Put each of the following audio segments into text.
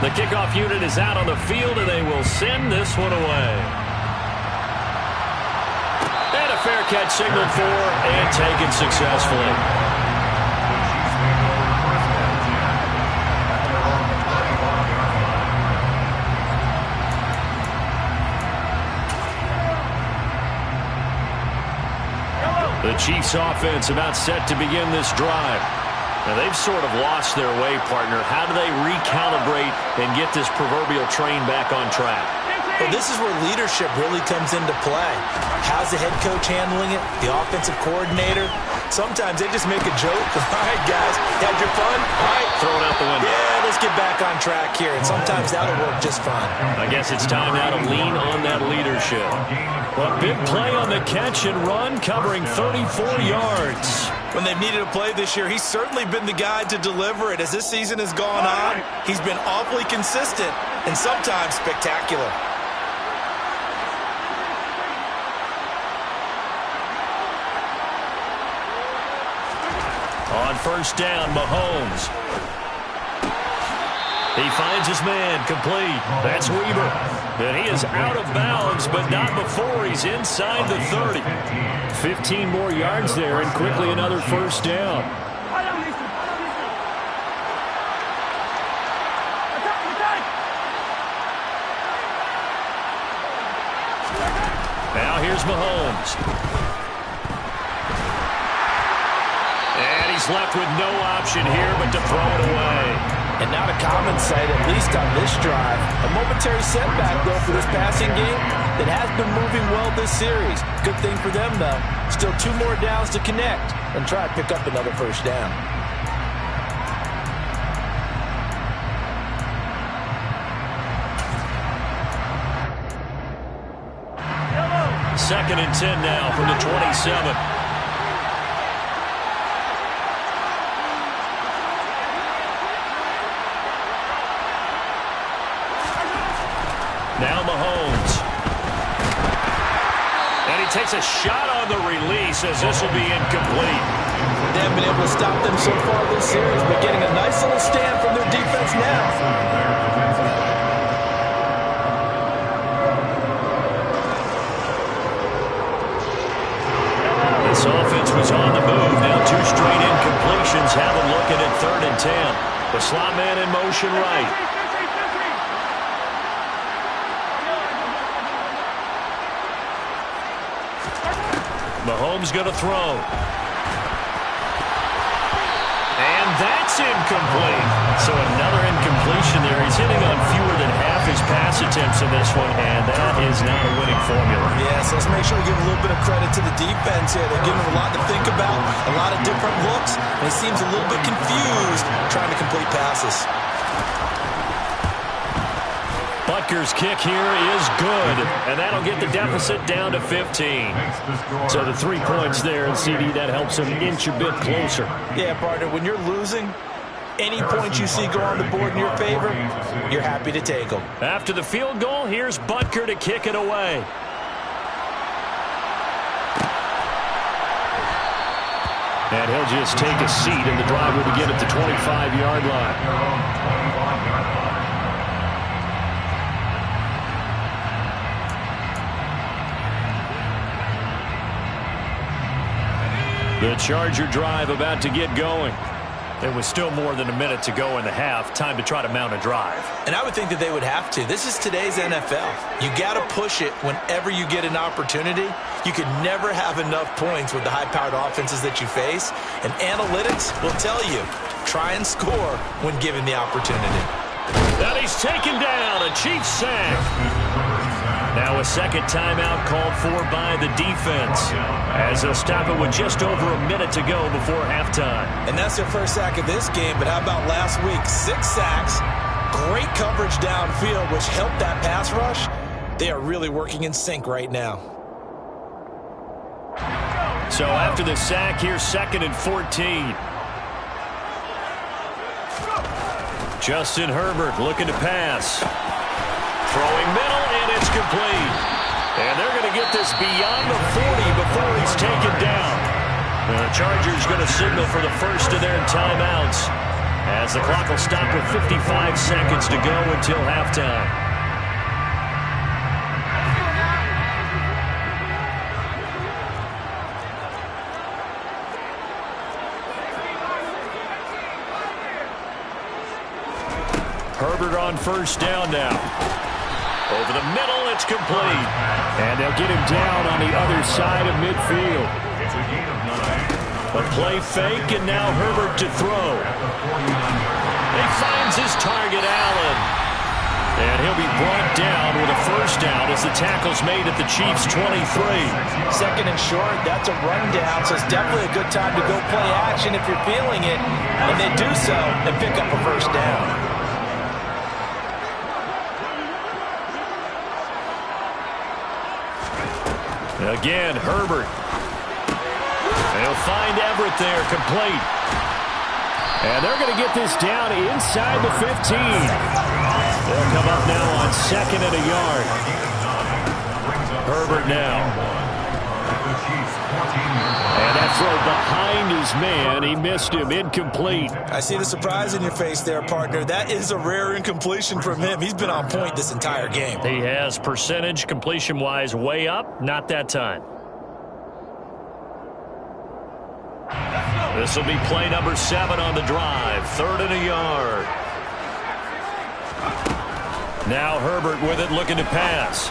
The kickoff unit is out on the field, and they will send this one away. And a fair catch signaled for and taken successfully. The Chiefs offense about set to begin this drive. Now, they've sort of lost their way, partner. How do they recalibrate and get this proverbial train back on track? Well, this is where leadership really comes into play. How's the head coach handling it? The offensive coordinator? Sometimes they just make a joke. All right, guys, had your fun? All right. Throw it out the window. Yeah, let's get back on track here. And sometimes that'll work just fine. I guess it's time now to lean on that leadership. A big play on the catch and run, covering 34 yards. When they've needed a play this year, he's certainly been the guy to deliver it. As this season has gone on, he's been awfully consistent and sometimes spectacular. On first down, Mahomes. He finds his man, complete. That's Weaver. And he is out of bounds, but not before he's inside the 30. 15 more yards there, and quickly another first down. Now here's Mahomes. And he's left with no option here but to throw it away. And not a common sight, at least on this drive. A momentary setback, though, for this passing game that has been moving well this series. Good thing for them, though. Still 2 more downs to connect and try to pick up another first down. Second and 10 now from the 27. Now Mahomes. And he takes a shot on the release as this will be incomplete. They haven't been able to stop them so far this series, but getting a nice little stand from their defense now. This offense was on the move. Now 2 straight incompletions have them looking at 3rd and 10. The slot man in motion right. Mahomes going to throw. And that's incomplete. So another incompletion there. He's hitting on fewer than half his pass attempts in this one, and that is not a winning formula. Yeah, so let's make sure we give a little bit of credit to the defense here. They're giving him a lot to think about, a lot of different looks, and he seems a little bit confused trying to complete passes. Butker's kick here is good, and that'll get the deficit down to 15. So the 3 points there, and CD, that helps him inch a bit closer. Yeah, partner, when you're losing, any points you see go on the board in your favor, you're happy to take them. After the field goal, here's Butker to kick it away. And he'll just take a seat, and the drive will begin at the 25-yard line. The Charger drive about to get going. There was still more than a minute to go in the half. Time to try to mount a drive. And I would think that they would have to. This is today's NFL. You got to push it whenever you get an opportunity. You could never have enough points with the high-powered offenses that you face. And analytics will tell you, try and score when given the opportunity. And he's taken down. A Chiefs sack. Now a second timeout called for by the defense, as they'll stop it with just over a minute to go before halftime. And that's their first sack of this game, but how about last week? 6 sacks, great coverage downfield, which helped that pass rush. They are really working in sync right now. So after the sack, here's 2nd and 14. Justin Herbert looking to pass. Throwing middle, and it's complete. And they're going to get this beyond the 40 before he's taken down. The Chargers going to signal for the first of their timeouts. as the clock will stop with 55 seconds to go until halftime. Herbert on first down now. Over the middle, it's complete. And they'll get him down on the other side of midfield. A play fake, and now Herbert to throw. He finds his target, Allen. And he'll be brought down with a first down as the tackle's made at the Chiefs' 23. Second and short, that's a rundown, so it's definitely a good time to go play action if you're feeling it. And they do so and pick up a first down. Again, Herbert. They'll find Everett there, complete. And they're going to get this down inside the 15. They'll come up now on second and a yard. Herbert now. And that throw behind his man. He missed him, incomplete. I see the surprise in your face there, partner. That is a rare incompletion from him. He's been on point this entire game. He has percentage completion-wise way up. Not that time. This will be play number 7 on the drive. 3rd and a yard. Now Herbert with it, looking to pass.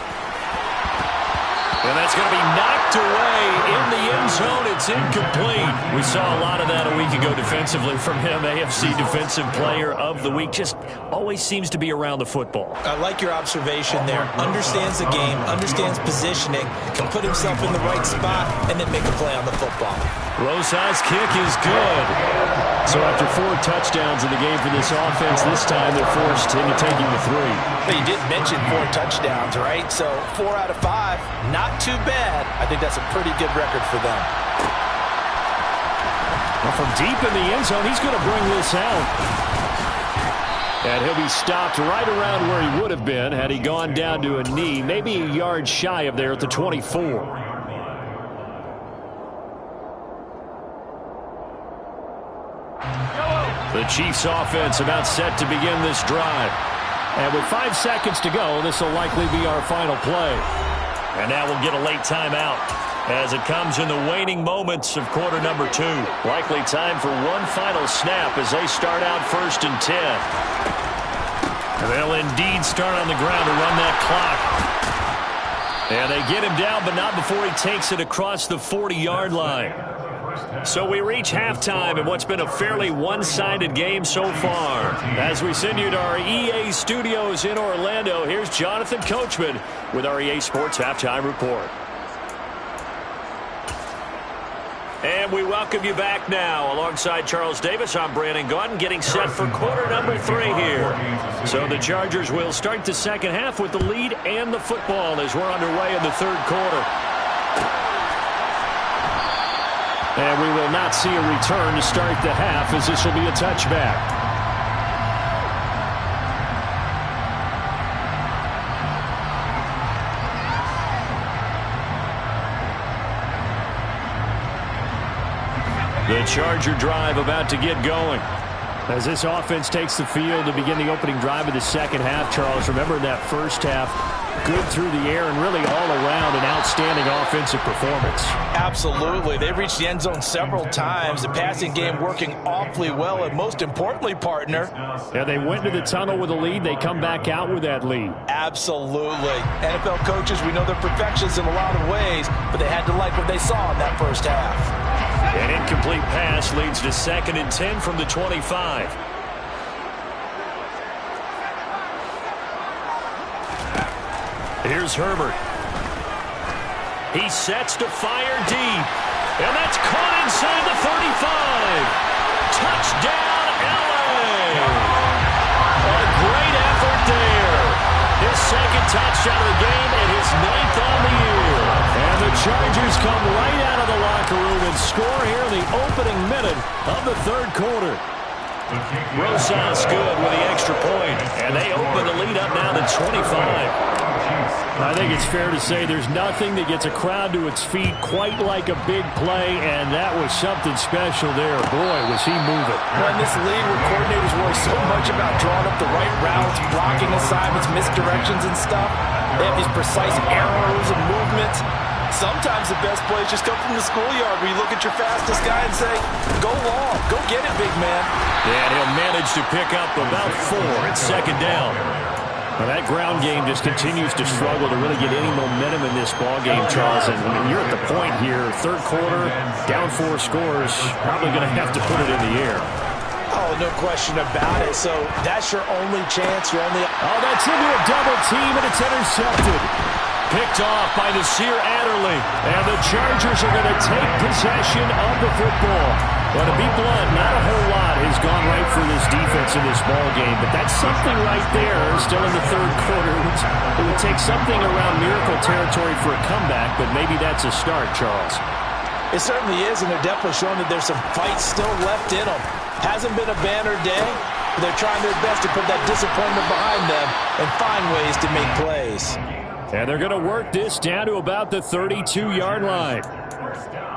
And that's going to be knocked away in the end zone. It's incomplete. We saw a lot of that a week ago defensively from him. AFC Defensive Player of the Week. Just always seems to be around the football. I like your observation there. Understands the game, understands positioning, can put himself in the right spot, and then make a play on the football. Rosa's kick is good. So after 4 touchdowns in the game for this offense, this time they're forced into taking the 3. But you did mention 4 touchdowns, right? So 4 out of 5, not too bad. I think that's a pretty good record for them. Well, from deep in the end zone, he's going to bring this out. And he'll be stopped right around where he would have been had he gone down to a knee, maybe a yard shy of there at the 24. The Chiefs offense about set to begin this drive. And with 5 seconds to go, this will likely be our final play. And now we'll get a late timeout as it comes in the waning moments of quarter number 2. Likely time for one final snap as they start out 1st and 10. They'll indeed start on the ground to run that clock. And they get him down, but not before he takes it across the 40-yard line. So we reach halftime in what's been a fairly one-sided game so far. As we send you to our EA studios in Orlando, here's Jonathan Coachman with our EA Sports Halftime Report. And we welcome you back now. Alongside Charles Davis, I'm Brandon Gaudin, getting set for quarter number 3 here. So the Chargers will start the second half with the lead and the football as we're underway in the 3rd quarter. And we will not see a return to start the half, as this will be a touchback. The Charger drive about to get going. As this offense takes the field to begin the opening drive of the second half, Charles, remember in that first half, good through the air and really all around an outstanding offensive performance. Absolutely. They reached the end zone several times. The passing game working awfully well, and most importantly, partner. Yeah, they went to the tunnel with a lead. They come back out with that lead. Absolutely. NFL coaches, we know they're perfectionists in a lot of ways, but they had to like what they saw in that first half. An incomplete pass leads to 2nd and 10 from the 25. Here's Herbert. He sets to fire deep. And that's caught inside the 35. Touchdown, LA. A great effort there. His 2nd touchdown of the game and his 9th on the year. And the Chargers come right out of the locker room and score here in the opening minute of the 3rd quarter. Rosas good with the extra point, and they open the lead up now to 25. I think it's fair to say there's nothing that gets a crowd to its feet quite like a big play, and that was something special there. Boy, was he moving. Well, in this league where coordinators worry so much about drawing up the right routes, blocking assignments, misdirections and stuff, they have these precise arrows and movements. Sometimes the best plays just come from the schoolyard where you look at your fastest guy and say, go long, go get it, big man. Yeah, and he'll manage to pick up about 4 at second down. Well, that ground game just continues to struggle to really get any momentum in this ball game, Charles. And I mean, you're at the point here, third quarter, down 4 scores, probably going to have to put it in the air. Oh, no question about it. So that's your only chance. Oh, that's into a double team, and it's intercepted. Picked off by Nasir Adderley. And the Chargers are going to take possession of the football. Well, to be blunt, not a whole lot has gone right for this defense in this ball game, but that's something right there still in the third quarter. It would take something around miracle territory for a comeback, but maybe that's a start, Charles. It certainly is, and they're definitely showing that there's some fight still left in them. Hasn't been a banner day, but they're trying their best to put that disappointment behind them and find ways to make plays. And they're going to work this down to about the 32-yard line.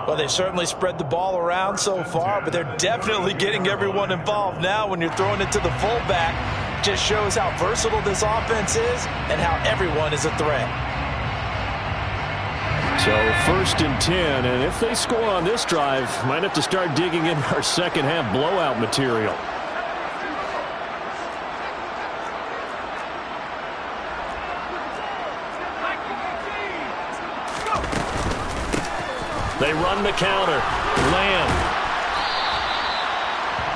Well, they've certainly spread the ball around so far, but they're definitely getting everyone involved now when you're throwing it to the fullback. Just shows how versatile this offense is and how everyone is a threat. So 1st and 10, and if they score on this drive, might have to start digging in our second half blowout material. They run the counter. Lamb.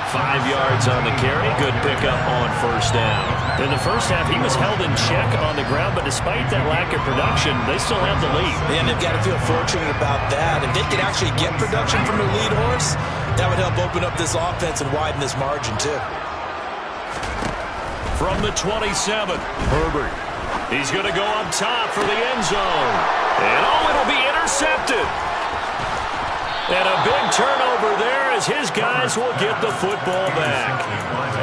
5 yards on the carry. Good pickup on first down. In the first half, he was held in check on the ground, but despite that lack of production, they still have the lead. And they've got to feel fortunate about that. If they could actually get production from their lead horse, that would help open up this offense and widen this margin, too. From the 27, Herbert. He's going to go up top for the end zone. And it'll be intercepted. And a big turnover there as his guys will get the football back.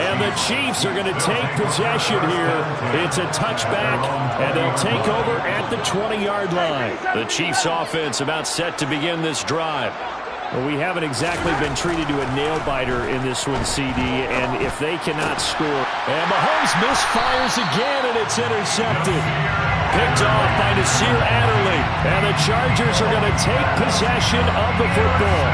And the Chiefs are going to take possession here. It's a touchback, and they'll take over at the 20-yard line. The Chiefs offense about set to begin this drive. Well, we haven't exactly been treated to a nail-biter in this one, CD, and if they cannot score. And Mahomes misfires again, and it's intercepted. Picked off by Nasir Adderley. And the Chargers are going to take possession of the football.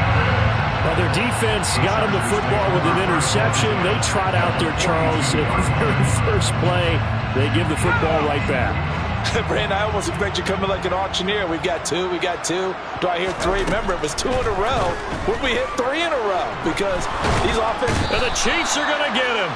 Now, their defense got him the football with an interception. They trot out there, Charles, at the very first play. They give the football right back. Brandon, I almost expect you coming like an auctioneer. We've got 2, we got 2. Do I hear 3? Remember, it was 2 in a row. Would we hit 3 in a row? Because these offenses... And the Chiefs are going to get him.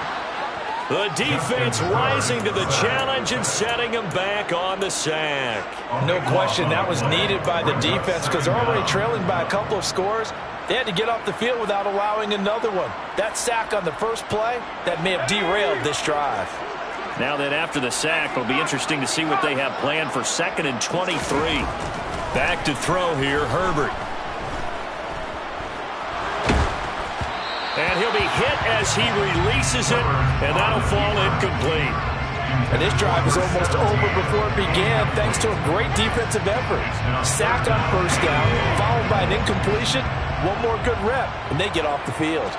The defense rising to the challenge and setting him back on the sack. No question, that was needed by the defense because they're already trailing by a couple of scores. They had to get off the field without allowing another one. That sack on the first play, that may have derailed this drive. Now that after the sack, it'll be interesting to see what they have planned for 2nd and 23. Back to throw here, Herbert. And he'll be hit as he releases it, and that'll fall incomplete. And this drive is almost over before it began thanks to a great defensive effort. Sack on first down, followed by an incompletion, one more good rep, and they get off the field.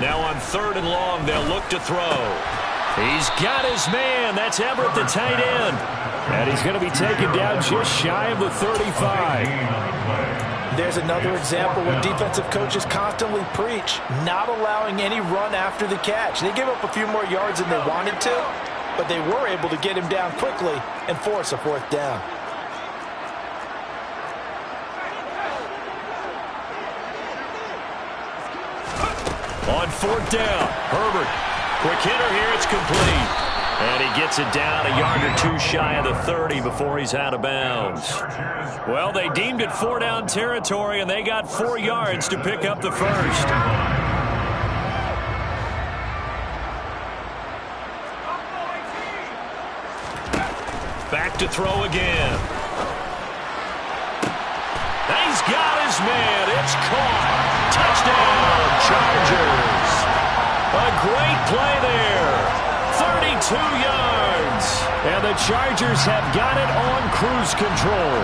Now on 3rd and long, they'll look to throw. He's got his man. That's Everett, the tight end. And he's going to be taken down just shy of the 35. There's another example where defensive coaches constantly preach, not allowing any run after the catch. They gave up a few more yards than they wanted to, but they were able to get him down quickly and force a 4th down. On 4th down, Herbert. Quick hitter here, it's complete. And he gets it down a yard or 2 shy of the 30 before he's out of bounds. Well, they deemed it 4-down territory, and they got 4 yards to pick up the first. Back to throw again. He's got his man. It's caught. Touchdown, Chargers. A great play there. 32 yards. And the Chargers have got it on cruise control.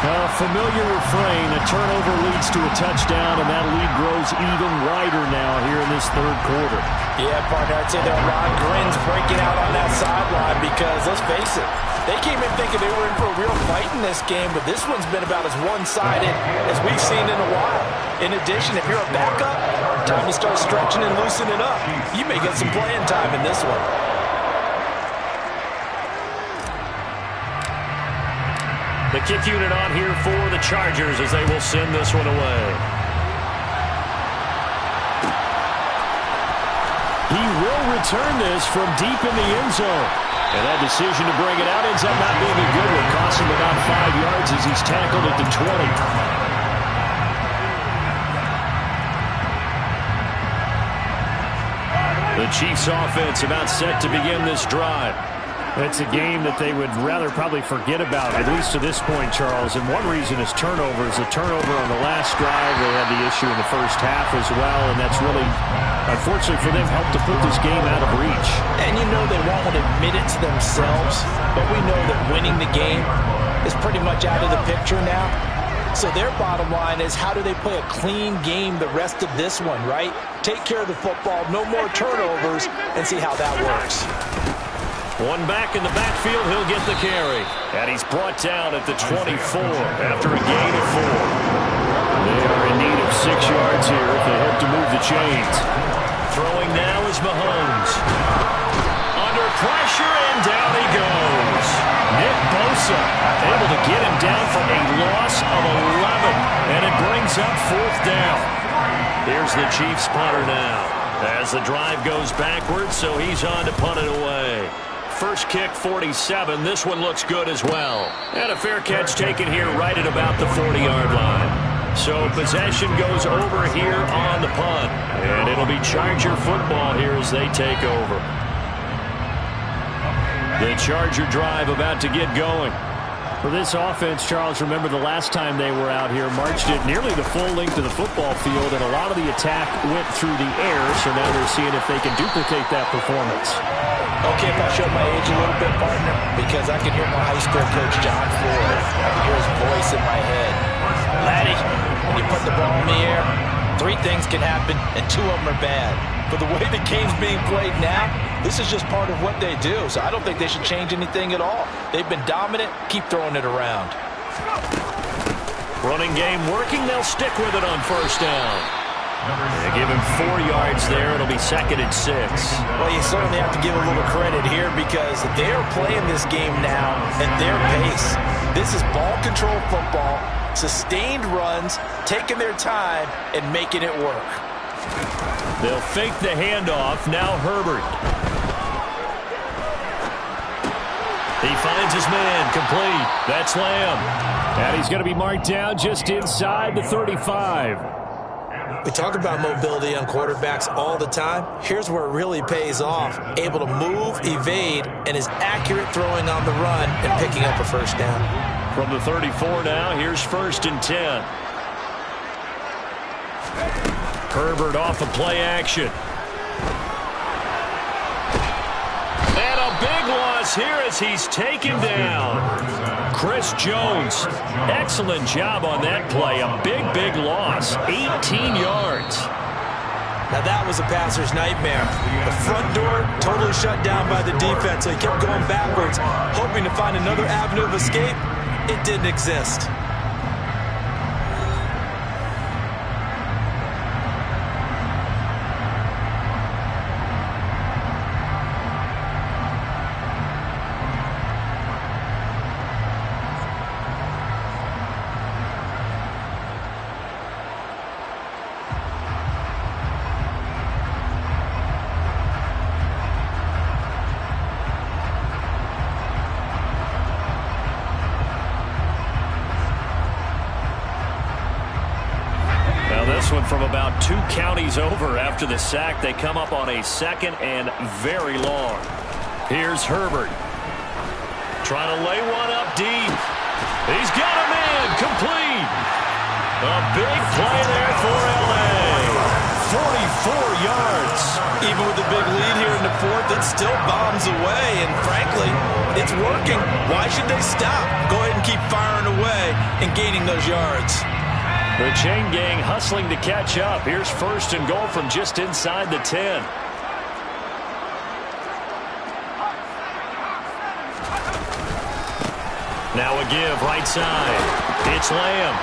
A familiar refrain, a turnover leads to a touchdown, and that lead grows even wider now here in this third quarter. Yeah, partner, I'd say there are a lot of grins breaking out on that sideline because, let's face it, they came in thinking they were in for a real fight in this game, but this one's been about as one-sided as we've seen in a while. In addition, if you're a backup, time to start stretching and loosening up. You may get some playing time in this one. The kick unit on here for the Chargers as they will send this one away. He will return this from deep in the end zone. And that decision to bring it out ends up not being a good one. Costs him about 5 yards as he's tackled at the 20. The Chiefs offense about set to begin this drive. It's a game that they would rather probably forget about, at least to this point, Charles. And one reason is turnovers. A turnover on the last drive. They had the issue in the first half as well, and that's really, unfortunately for them, helped to put this game out of reach. And you know they won't admit it to themselves, but we know that winning the game is pretty much out of the picture now. So their bottom line is, how do they play a clean game the rest of this one, right? Take care of the football, no more turnovers, and see how that works. One back in the backfield, he'll get the carry. And he's brought down at the 24 after a gain of 4. They are in need of 6 yards here if they hope to move the chains. Throwing now is Mahomes. Under pressure, and down he goes. Nick Bosa able to get him down for a loss of 11. And it brings up 4th down. Here's the Chiefs punter now. As the drive goes backwards, so he's on to punt it away. First kick, 47. This one looks good as well. And a fair catch taken here right at about the 40-yard line. So possession goes over here on the punt. And it'll be Charger football here as they take over. The Charger drive about to get going. For this offense, Charles, remember the last time they were out here, marched it nearly the full length of the football field, and a lot of the attack went through the air, so now they're seeing if they can duplicate that performance. Okay, if I show my age a little bit, partner, because I can hear my high school coach, John Ford. I can hear his voice in my head. Laddie, when you put the ball in the air, 3 things can happen, and 2 of them are bad. But the way the game's being played now, this is just part of what they do, so I don't think they should change anything at all. They've been dominant. Keep throwing it around. Running game working. They'll stick with it on first down. They give him 4 yards there. It'll be 2nd and 6. Well, you certainly have to give a little credit here because they're playing this game now at their pace. This is ball control football, sustained runs, taking their time, and making it work. They'll fake the handoff. Now Herbert. He finds his man. Complete. That's Lamb. And he's going to be marked down just inside the 35. We talk about mobility on quarterbacks all the time. Here's where it really pays off. Able to move, evade, and is accurate throwing on the run and picking up a first down. From the 34 now, here's 1st and 10. Herbert off of play action. And a big loss here as he's taken down. Chris Jones, excellent job on that play. A big loss, 18 yards. Now that was a passer's nightmare. The front door totally shut down by the defense, so he kept going backwards, hoping to find another avenue of escape. It didn't exist. One from about 2 counties over after the sack. They come up on a 2nd and very long. Here's Herbert. Trying to lay one up deep. He's got a man. Complete. A big play there for L.A. 44 yards. Even with the big lead here in the 4th, it still bombs away, and frankly, it's working. Why should they stop? Go ahead and keep firing away and gaining those yards. The chain gang hustling to catch up. Here's 1st and goal from just inside the 10. Now a give right side. It's Lamb.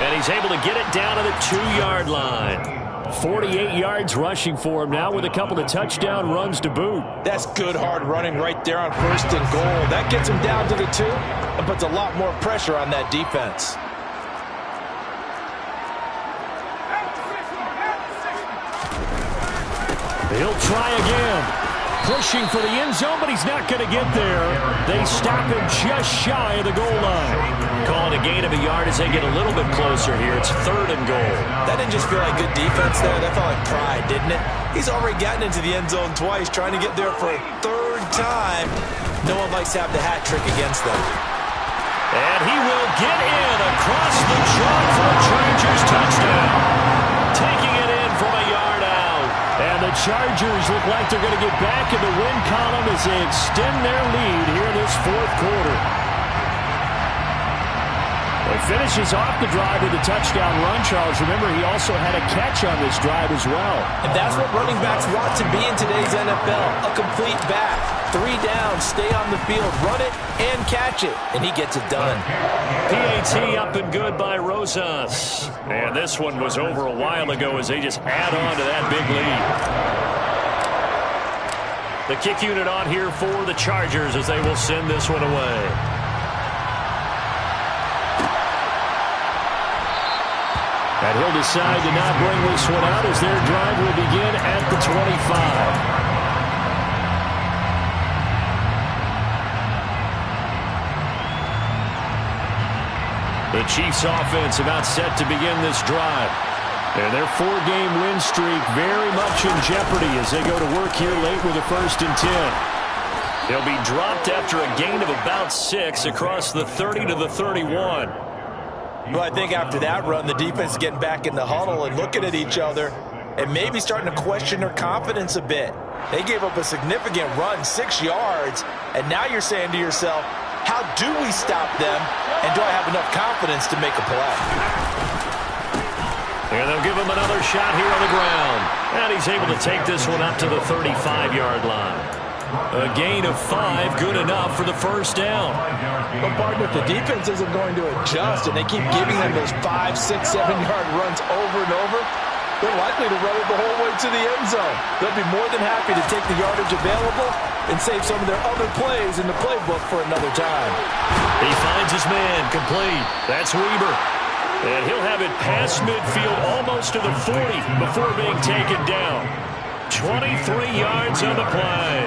And he's able to get it down to the 2-yard line. 48 yards rushing for him now with a couple of touchdown runs to boot. That's good hard running right there on 1st and goal. That gets him down to the 2 and puts a lot more pressure on that defense. He'll try again. Pushing for the end zone, but he's not going to get there. They stop him just shy of the goal line. Calling a gain of a yard as they get a little bit closer here. It's 3rd and goal. That didn't just feel like good defense there. That felt like pride, didn't it? He's already gotten into the end zone twice, trying to get there for a 3rd time. No one likes to have the hat trick against them. And he will get in across the chalk for a Chargers touchdown. Taking it in from a yard out. And the Chargers look like they're going to get back in the win column as they extend their lead here in this 4th quarter. He finishes off the drive with a touchdown run, Charles. Remember, he also had a catch on this drive as well. And that's what running backs want to be in today's NFL, a complete back. 3 downs, stay on the field, run it, and catch it. And he gets it done. PAT up and good by Rosas. And this one was over a while ago as they just add on to that big lead. The kick unit on here for the Chargers as they will send this one away. And he'll decide to not bring this one out as their drive will begin at the 25. The Chiefs offense about set to begin this drive. And their 4-game win streak very much in jeopardy as they go to work here late with a 1st and 10. They'll be dropped after a gain of about 6 across the 30 to the 31. Well, I think after that run, the defense is getting back in the huddle and looking at each other and maybe starting to question their confidence a bit. They gave up a significant run, 6 yards, and now you're saying to yourself, how do we stop them, and do I have enough confidence to make a play? And they'll give him another shot here on the ground. And he's able to take this one up to the 35-yard line. A gain of 5, good enough for the 1st down. But, partner, if the defense isn't going to adjust and they keep giving them those 5, 6, 7-yard runs over and over, they're likely to run it the whole way to the end zone. They'll be more than happy to take the yardage available and save some of their other plays in the playbook for another time. He finds his man complete. That's Weber. And he'll have it past midfield almost to the 40 before being taken down. 23 yards on the play.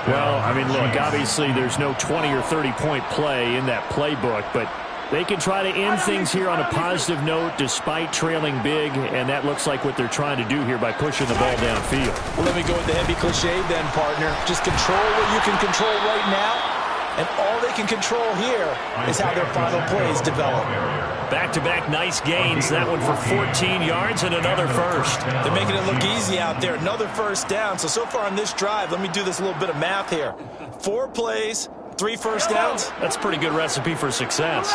Well, I mean, look, obviously there's no 20 or 30-point play in that playbook, but they can try to end things here on a positive note despite trailing big, and that looks like what they're trying to do here by pushing the ball downfield. Well, let me go with the heavy cliche then, partner. Just control what you can control right now, and all they can control here is how their final plays develop. Back-to-back nice gains. That one for 14 yards and another 1st. They're making it look easy out there. Another 1st down. So far on this drive, let me do this little bit of math here. 4 plays, 3 1st downs. That's a pretty good recipe for success.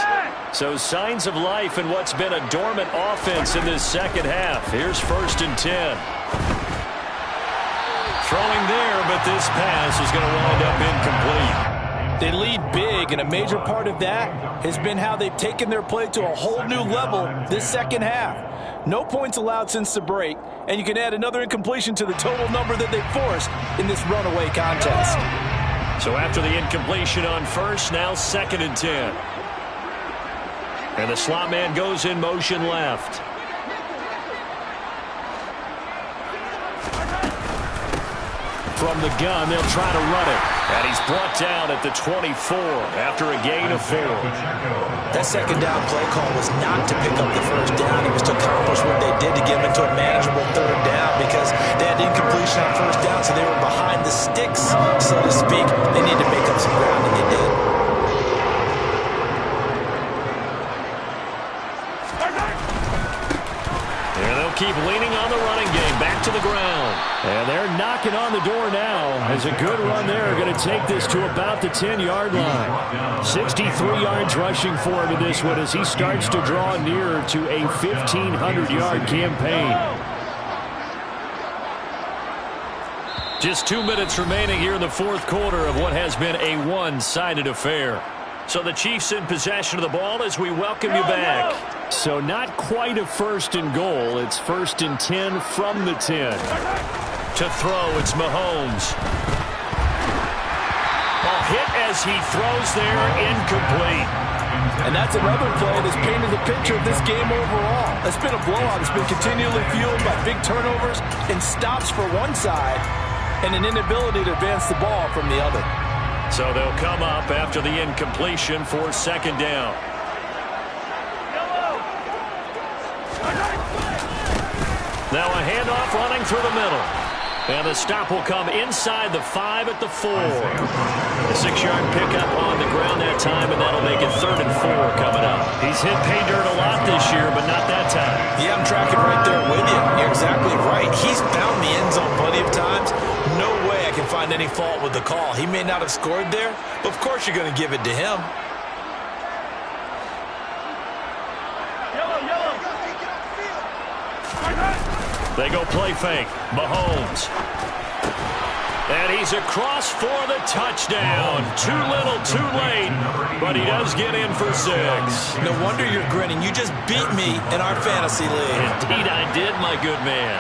So signs of life in what's been a dormant offense in this 2nd half. Here's 1st and 10. Throwing there, but this pass is going to wind up incomplete. They lead big, and a major part of that has been how they've taken their play to a whole new level this 2nd half. No points allowed since the break, and you can add another incompletion to the total number that they've forced in this runaway contest. So after the incompletion on 1st, now 2nd and 10. And the slot man goes in motion left. From the gun, they'll try to run it. And he's brought down at the 24 after a gain of 4. That 2nd down play call was not to pick up the 1st down. It was to accomplish what they did to get them into a manageable 3rd down because they had incompletion on 1st down, so they were behind the sticks, so to speak. They need to make up some ground, and they did. And they'll keep leaning on the running game. Back to the ground. And they're knocking on the door now as a good run there going to take this to about the 10-yard line. 63 yards rushing for him in this one as he starts to draw nearer to a 1,500-yard campaign. Just 2 minutes remaining here in the fourth quarter of what has been a one-sided affair. So the Chiefs in possession of the ball as we welcome you back. So not quite a first and goal. It's 1st and 10 from the 10. To throw, it's Mahomes. A hit as he throws there, incomplete. And that's another play that's painted the picture of this game overall. It's been a blowout. It's been continually fueled by big turnovers and stops for one side and an inability to advance the ball from the other. So they'll come up after the incompletion for 2nd down. Now a handoff running through the middle. And the stop will come inside the 5 at the 4. A 6-yard pickup on the ground that time, and that'll make it 3rd and 4 coming up. He's hit pay dirt a lot this year, but not that time. Yeah, I'm tracking right there with you. You're exactly right. He's found the end zone plenty of times. No way I can find any fault with the call. He may not have scored there, but of course you're going to give it to him. They go play fake. Mahomes. And he's across for the touchdown. Too little, too late. But he does get in for 6. No wonder you're grinning. You just beat me in our fantasy league. Indeed I did, my good man.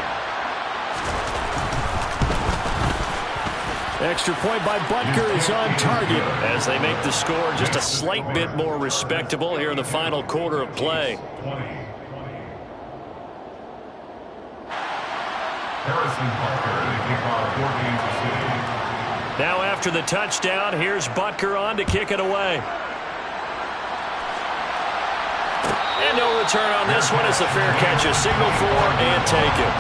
Extra point by Butker is on target. As they make the score just a slight bit more respectable here in the final quarter of play. Now after the touchdown, here's Butker on to kick it away. And no return on this one as the fair catch is signaled for and taken.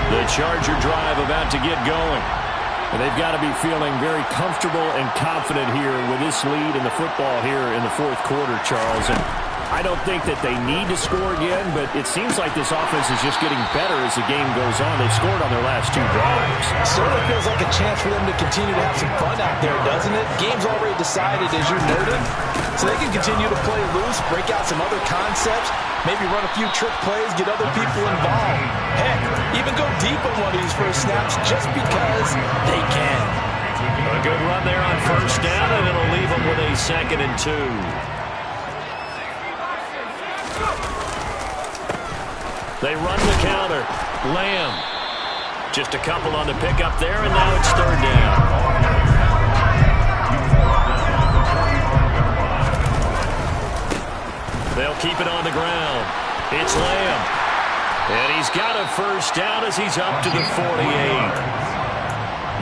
The Charger drive about to get going. And they've got to be feeling very comfortable and confident here with this lead in the football here in the fourth quarter, Charles. And I don't think that they need to score again, but it seems like this offense is just getting better as the game goes on. They've scored on their last 2 drives. Certainly feels like a chance for them to continue to have some fun out there, doesn't it? Game's already decided, as you noted, so they can continue to play loose, break out some other concepts, maybe run a few trick plays, get other people involved. Heck, even go deep on one of these first snaps just because they can. A good run there on 1st down, and it'll leave them with a 2nd and 2. They run the counter. Lamb. Just a couple on the pickup there, and now it's 3rd down. They'll keep it on the ground. It's Lamb. And he's got a 1st down as he's up to the 48.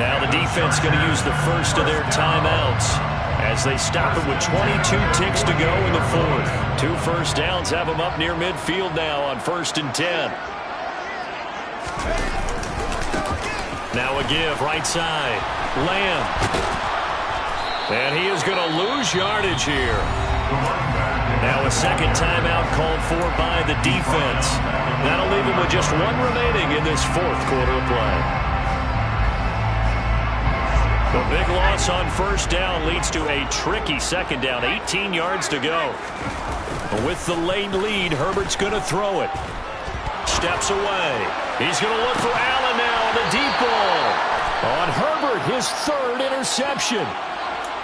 Now the defense going to use the first of their timeouts as they stop it with 22 ticks to go in the 4th. 2 first downs have them up near midfield now on 1st and 10. Now a give right side. Lamb. And he is going to lose yardage here. Now a 2nd timeout called for by the defense. That'll leave him with just 1 remaining in this 4th quarter of play. The big loss on 1st down leads to a tricky 2nd down. 18 yards to go. With the late lead, Herbert's going to throw it. Steps away. He's going to look for Allen now on the deep ball. On Herbert, his 3rd interception.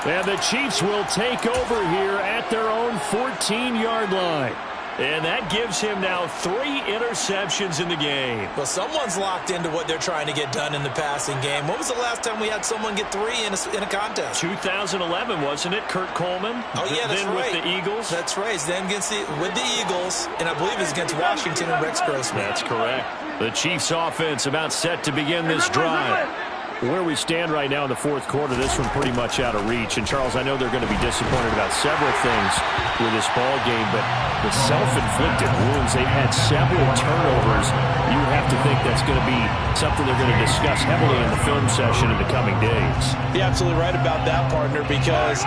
And the Chiefs will take over here at their own 14-yard line. And that gives him now 3 interceptions in the game. Well, someone's locked into what they're trying to get done in the passing game. When was the last time we had someone get 3 in a contest? 2011, wasn't it? Kurt Coleman? Oh, yeah, that's then right. With the Eagles? That's right. Then with the Eagles, and I believe it's against Washington and Rex Grossman. That's correct. The Chiefs offense about set to begin this drive. Where we stand right now in the fourth quarter, this one pretty much out of reach. And, Charles, I know they're going to be disappointed about several things with this ball game, but the self-inflicted wounds, they've had several turnovers. You have to think that's going to be something they're going to discuss heavily in the film session in the coming days. You're absolutely right about that, partner, because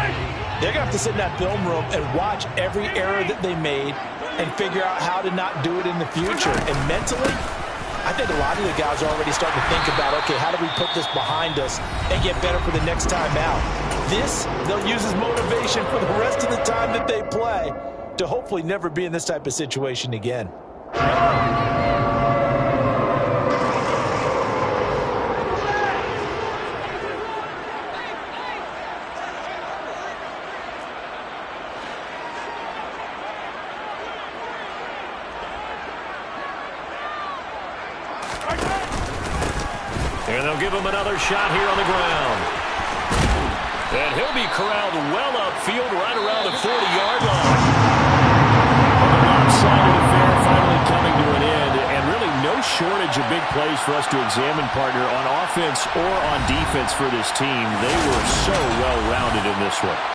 they're going to have to sit in that film room and watch every error that they made and figure out how to not do it in the future. And mentally, I think a lot of the guys are already starting to think about, okay, how do we put this behind us and get better for the next time out? This, they'll use as motivation for the rest of the time that they play to hopefully never be in this type of situation again. And they'll give him another shot here on the ground. And he'll be corralled well upfield right around the 40-yard line. And the lopsided affair finally coming to an end. And really no shortage of big plays for us to examine, partner, on offense or on defense for this team. They were so well-rounded in this one.